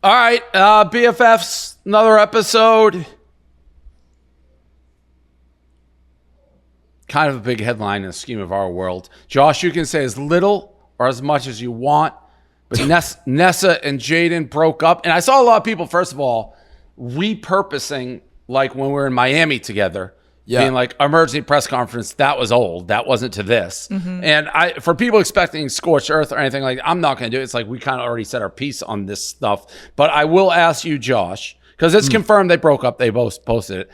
All right, BFFs, another episode. Kind of a big headline in the scheme of our world. Josh, you can say as little or as much as you want, but Nessa and Jaden broke up. And I saw a lot of people, first of all, repurposing, like when we were in Miami together, being like, emergency press conference, that was old. That wasn't to this. And for people expecting scorched earth or anything like that, I'm not going to do it. It's like we kind of already said our piece on this stuff. But I will ask you, Josh, because it's confirmed they broke up. They both posted it.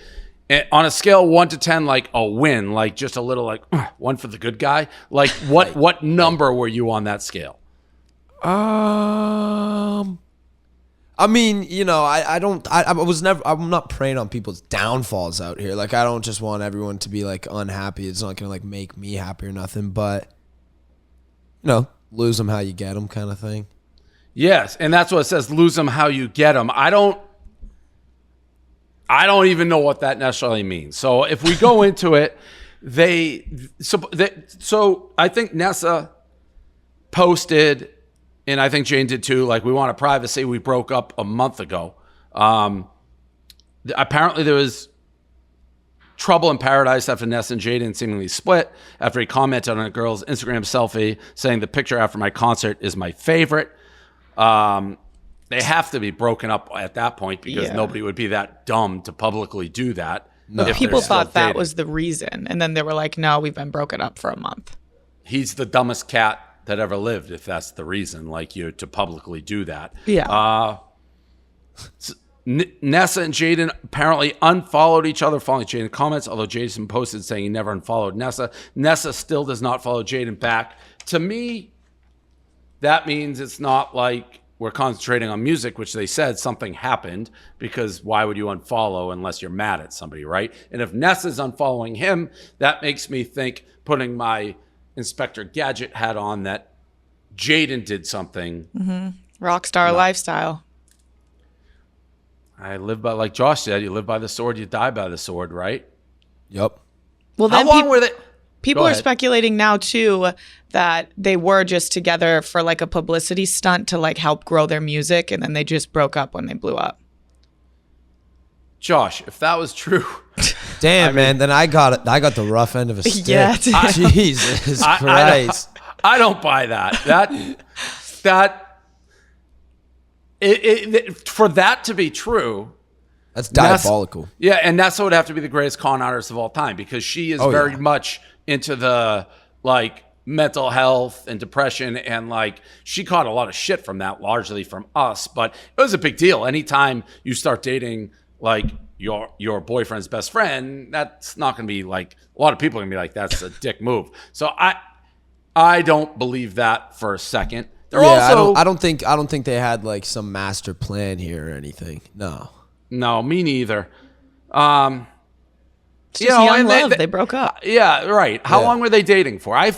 And on a scale 1 to 10, like a win, like just a little like one for the good guy. Like what number were you on that scale? I mean, you know, I'm not preying on people's downfalls out here. Like, I don't just want everyone to be like unhappy. It's not gonna like make me happy or nothing. But you know, lose them how you get them, kind of thing. Yes, and that's what it says. Lose them how you get them. I don't even know what that necessarily means. So if we go into it, so I think Nessa posted. And I think Jane did too. Like, we want privacy. We broke up a month ago. Apparently, there was trouble in paradise after Nessa and Jaden seemingly split after he commented on a girl's Instagram selfie saying the picture after my concert is my favorite. They have to be broken up at that point because nobody would be that dumb to publicly do that. No. But people thought that was the reason. And then they were like, no, we've been broken up for a month. He's the dumbest cat that ever lived, if that's the reason, like you to publicly do that. Nessa and Jaden apparently unfollowed each other following Jaden comments, although Jason posted saying he never unfollowed Nessa. Nessa still does not follow Jaden back. To me, that means it's not like we're concentrating on music, which they said something happened, because why would you unfollow unless you're mad at somebody, right? And if Nessa's unfollowing him, that makes me think, putting my Inspector Gadget hat on, that Jaden did something. Rockstar lifestyle. I live by, like Josh said, you live by the sword, you die by the sword, right? Yep. Well, how then long were they? People are speculating now too that they were just together for like a publicity stunt to like help grow their music, and then they just broke up when they blew up. Josh, if that was true, damn, man, then I got the rough end of a stick. Yeah, Jesus Christ. I don't buy that. For that to be true, that's diabolical. And Nessa would have to be the greatest con artist of all time, because she is very much into the like mental health and depression, and like she caught a lot of shit from that, largely from us, but it was a big deal. Anytime you start dating like your boyfriend's best friend, that's not going to be like, a lot of people are going to be like, that's a dick move. So I don't believe that for a second. I don't think they had like some master plan here or anything. No, me neither. It's just young love. They broke up. Yeah, right. How long were they dating for? I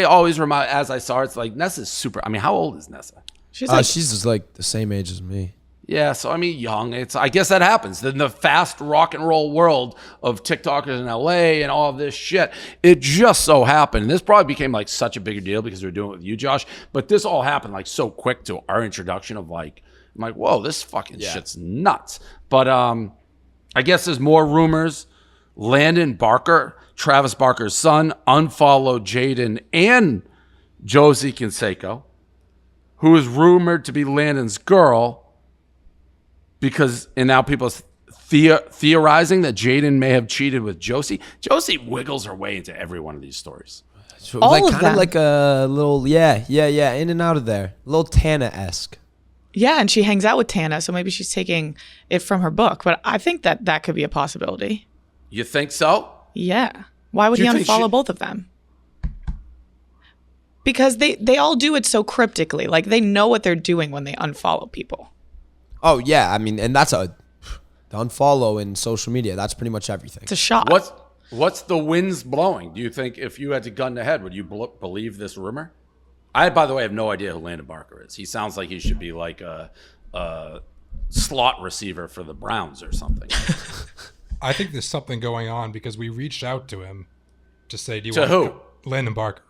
always remind, as I saw, it's like Nessa's super. I mean, how old is Nessa? She's just like the same age as me. Yeah, so I mean, young. I guess that happens in the fast rock and roll world of TikTokers in LA and all of this shit. It just so happened, and this probably became like such a bigger deal because we were doing it with you, Josh. But this all happened like so quick to our introduction of like, I'm like, whoa, this fucking shit's nuts. But I guess there's more rumors. Landon Barker, Travis Barker's son, unfollowed Jaden and Josie Canseco, who is rumored to be Landon's girl. And now people are theorizing that Jaden may have cheated with Josie. Josie wiggles her way into every one of these stories. So all like kind of like a little, in and out of there. A little Tana-esque. Yeah, and she hangs out with Tana, so maybe she's taking it from her book. But I think that could be a possibility. You think so? Yeah. Why would he unfollow both of them? Because they all do it so cryptically. Like, they know what they're doing when they unfollow people. Oh, yeah. I mean, and that's the unfollow in social media. That's pretty much everything. It's a shot. What's the winds blowing? Do you think if you had to gun to head, would you believe this rumor? I, by the way, have no idea who Landon Barker is. He sounds like he should be like a slot receiver for the Browns or something. I think there's something going on because we reached out to him to say, do you to want who? Landon Barker.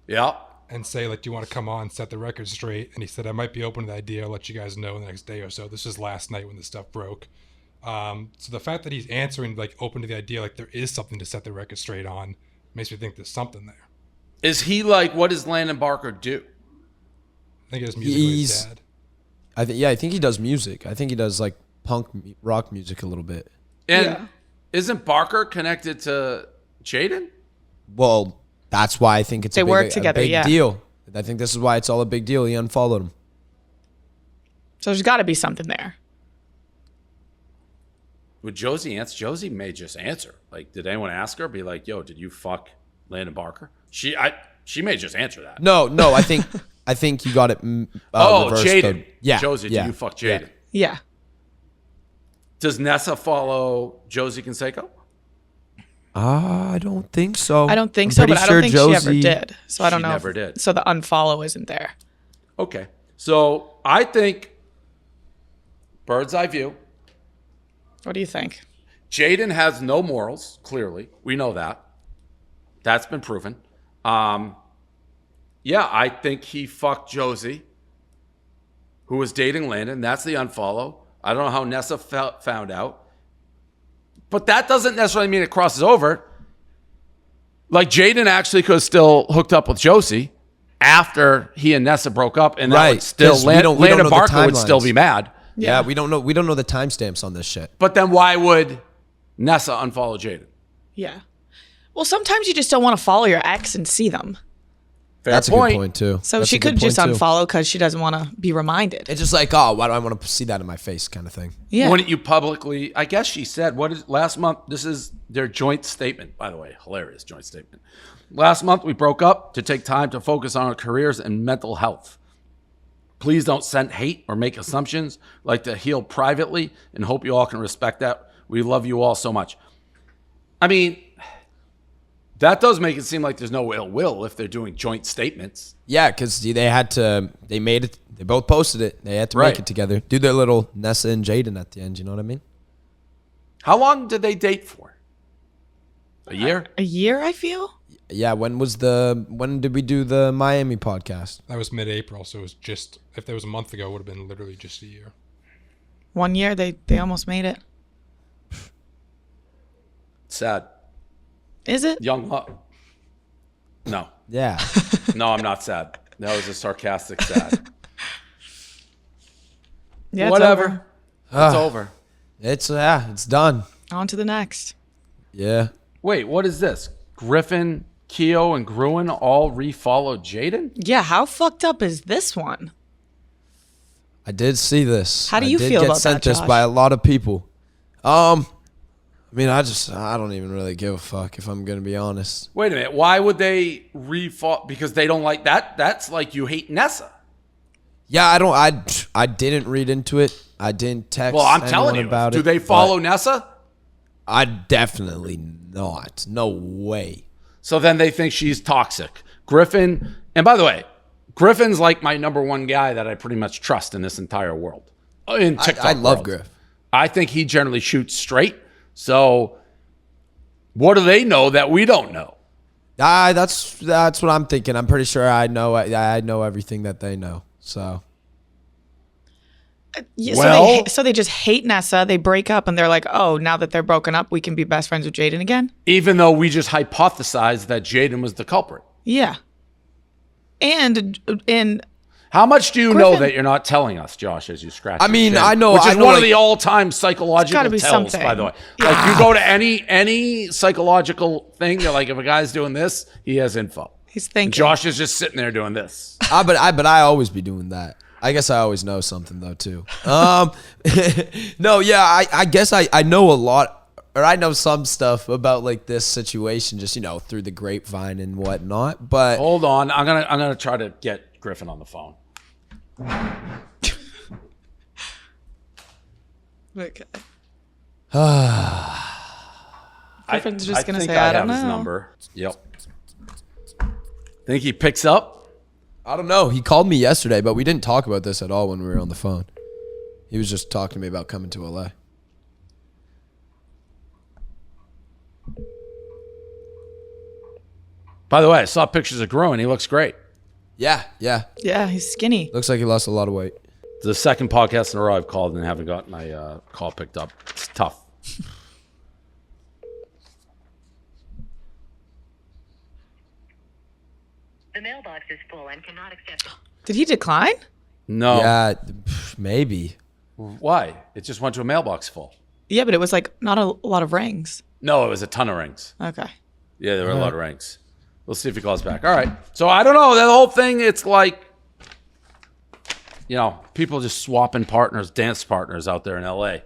Yeah. and say, like, do you want to come on, set the record straight? And he said, I might be open to the idea. I'll let you guys know in the next day or so. This was last night when the stuff broke. So the fact that he's answering, like, open to the idea, like, there is something to set the record straight on, makes me think there's something there. Is he like, what does Landon Barker do? I think it's music with his dad. I think he does music. I think he does like punk rock music a little bit. And isn't Barker connected to Jaden? Well, that's why I think it's They work together, a big yeah. deal. I think this is why it's all a big deal. He unfollowed him. So there's got to be something there. Would Josie answer? Josie may just answer. Like, did anyone ask her? Be like, yo, did you fuck Landon Barker? She may just answer that. No, I think you got it. Reversed. Jaden. Yeah. Josie, yeah, did you fuck Jaden? Yeah. Does Nessa follow Josie Canseco? I don't think so. I don't think I'm so, but pretty I don't think sure she ever Josie- did. So I don't She know. never did. So the unfollow isn't there. Okay. So I think, bird's eye view, What do you think? Jaden has no morals, clearly. We know that. That's been proven. Yeah, I think he fucked Josie, who was dating Landon. That's the unfollow. I don't know how Nessa found out. But that doesn't necessarily mean it crosses over. Like, Jaden actually could have still hooked up with Josie after he and Nessa broke up, and that Right, would still 'cause we don't know Landon the Barker would still timelines. be mad. Yeah, we don't know the timestamps on this shit. But then why would Nessa unfollow Jaden? Yeah. Well, sometimes you just don't want to follow your ex and see them. Fair That's point. a good point too. So That's she a good could just point, too. unfollow because she doesn't want to be reminded. It's just like, oh, why do I want to see that in my face, kind of thing. Yeah. Wouldn't you publicly? I guess she said, "What is last month?" This is their joint statement, by the way. Hilarious joint statement. Last month we broke up to take time to focus on our careers and mental health. Please don't send hate or make assumptions. Like to heal privately, and hope you all can respect that. We love you all so much. I mean, that does make it seem like there's no ill will if they're doing joint statements. Yeah, because they made it. They both posted it. They had to Right. make it together. Do their little Nessa and Jaden at the end. You know what I mean? How long did they date for? A year? A year, I feel. Yeah. When did we do the Miami podcast? That was mid-April, so it was just, if that was a month ago, it would have been literally just a year. 1 year, they almost made it. Sad. Is it? Young love. No. Yeah. No, I'm not sad. That was a sarcastic sad. Yeah, Whatever. It's It's over. It's done. over. On to the next. Yeah. Wait, what is this? Griffin, Keo, and Gruen all refollowed Jaden? Yeah, how fucked up is this one? I did see this. How do you I did feel get about sent that, this Josh? by a lot of people. I mean, I don't even really give a fuck if I'm gonna be honest. Wait a minute. Why would they refollow? Because they don't like that? That's like you hate Nessa. Yeah, I didn't read into it. I didn't text. Well, I'm anyone telling you. about Do it, they but follow Nessa? I definitely not. No way. So then they think she's toxic. Griffin, and by the way, Griffin's like my number one guy that I pretty much trust in this entire world. In TikTok I love world. Griff. I think he generally shoots straight. So what do they know that we don't know? That's what I'm thinking. I'm pretty sure I know everything that they know. So Yeah, Well- so they just hate Nessa. They break up and they're like, oh, now that they're broken up, we can be best friends with Jaden again? Even though we just hypothesized that Jaden was the culprit. Yeah. And How much do you know Griffin- that you're not telling us, Josh, as you scratch I your mean, chin? I know- Which is I know, one of like- the all-time psychological gotta be tells, something. by the way. Like, you go to any psychological thing, they're like, if a guy's doing this, he has info. he's thinking. And Josh is just sitting there doing this. but I always be doing that. I guess I always know something though too. No, yeah, I guess I know a lot, or I know some stuff about like this situation, just through the grapevine and whatnot. But Hold on. I'm gonna try to get Griffin on the phone. Okay. I Griffin's just gonna think say, I have don't his know. number. Yep. Think he picks up? I don't know. He called me yesterday, but we didn't talk about this at all when we were on the phone. He was just talking to me about coming to LA. By the way, I saw pictures of Gruen. He looks great. Yeah, yeah. Yeah, he's skinny. Looks like he lost a lot of weight. The second podcast in a row I've called and haven't gotten my call picked up. It's tough. The mailbox is full and cannot accept. Did he decline? No. Yeah, maybe. Why? It just went to a mailbox full. Yeah, but it was like not a lot of rings. No, it was a ton of rings. Okay. Yeah, there were a lot of rings. We'll see if he calls back. All right. So I don't know. That whole thing, it's like, people just swapping partners, dance partners out there in LA.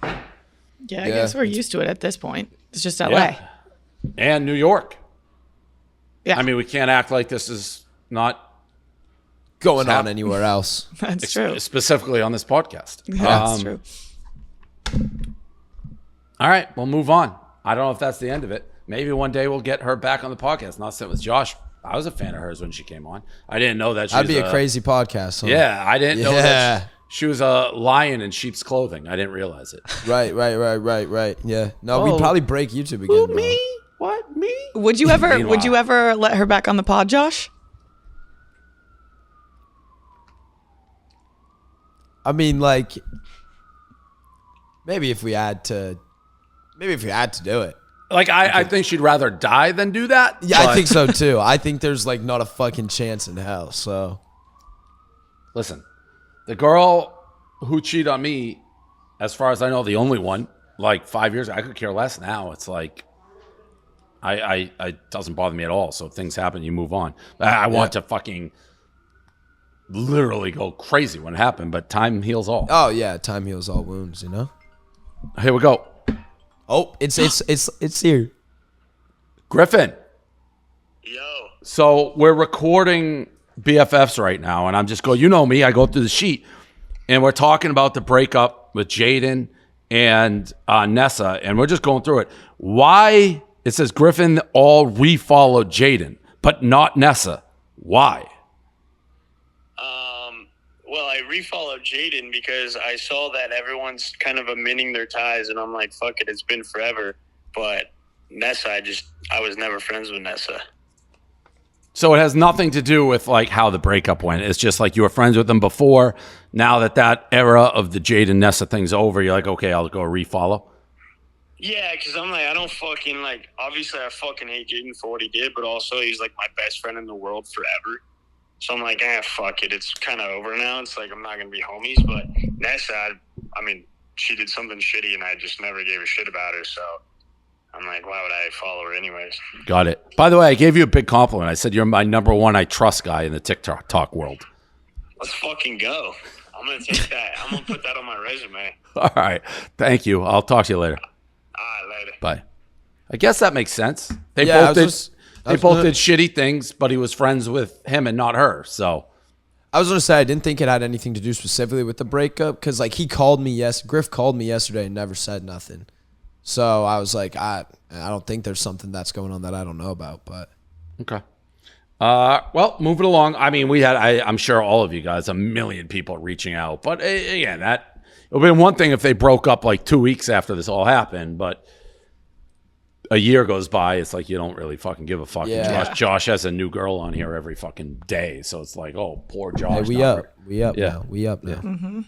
Yeah, I guess we're used to it at this point. It's just LA. Yeah. And New York. Yeah. I mean, we can't act like this is not Going on anywhere else. That's true. specifically on this podcast. That's true. All right, we'll move on. I don't know if that's the end of it. Maybe one day we'll get her back on the podcast. Not sit with Josh. I was a fan of hers when she came on. I didn't know that she That'd was be a crazy podcast. Huh? Yeah, I didn't know that Yeah. she was a lion in sheep's clothing. I didn't realize it. Right. Yeah. No, we'd probably break YouTube again. Bro. Me? What? Me? Would you ever Meanwhile. let her back on the pod, Josh? I mean, like, maybe if we had to do it. Like, I think she'd rather die than do that. Yeah, I but- think so too. I think there's like not a fucking chance in hell. So Listen, the girl who cheated on me, as far as I know, the only one, like 5 years ago, I could care less now. It's like, I doesn't bother me at all. So if things happen, you move on. I want to fucking literally go crazy when it happened, but time heals all. oh yeah, time heals all wounds. You know. Here we go. Oh, it's here. Griffin. Yo. So we're recording BFFs right now, and I'm just going, you know me, I go through the sheet, and we're talking about the breakup with Jaden and Nessa, and we're just going through it. Why? It says Griffin all refollowed Jaden, but not Nessa. Why? Well, I refollowed Jaden because I saw that everyone's kind of amending their ties, and I'm like, fuck it, it's been forever. But Nessa, I was never friends with Nessa. So it has nothing to do with like how the breakup went. It's just like you were friends with them before. Now that era of the Jaden Nessa thing's over, you're like, okay, I'll go refollow. Yeah, because I'm like, I don't fucking, like, obviously I fucking hate Jaden for what he did, but also he's like my best friend in the world forever. So I'm like, fuck it. It's kind of over now. It's like I'm not going to be homies. But Nessa, I mean, she did something shitty, and I just never gave a shit about her. So I'm like, why would I follow her anyways? Got it. By the way, I gave you a big compliment. I said you're my number one I trust guy in the TikTok talk world. Let's fucking go. I'm going to take that. I'm going to put that on my resume. All right. Thank you. I'll talk to you later. All right, later. Bye. I guess that makes sense. They Yeah, both did shitty things, but he was friends with him and not her. So I was gonna say I didn't think it had anything to do specifically with the breakup because like he called me Griff called me yesterday and never said nothing. So I was like, I don't think there's something that's going on that I don't know about. But okay. Well, moving along. I mean, I'm sure all of you guys, a million people reaching out. But again, it would have been one thing if they broke up like 2 weeks after this all happened. But a year goes by, it's like you don't really fucking give a fuck. Yeah. Josh has a new girl on here every fucking day. So it's like, oh, poor Josh. hey, we up now.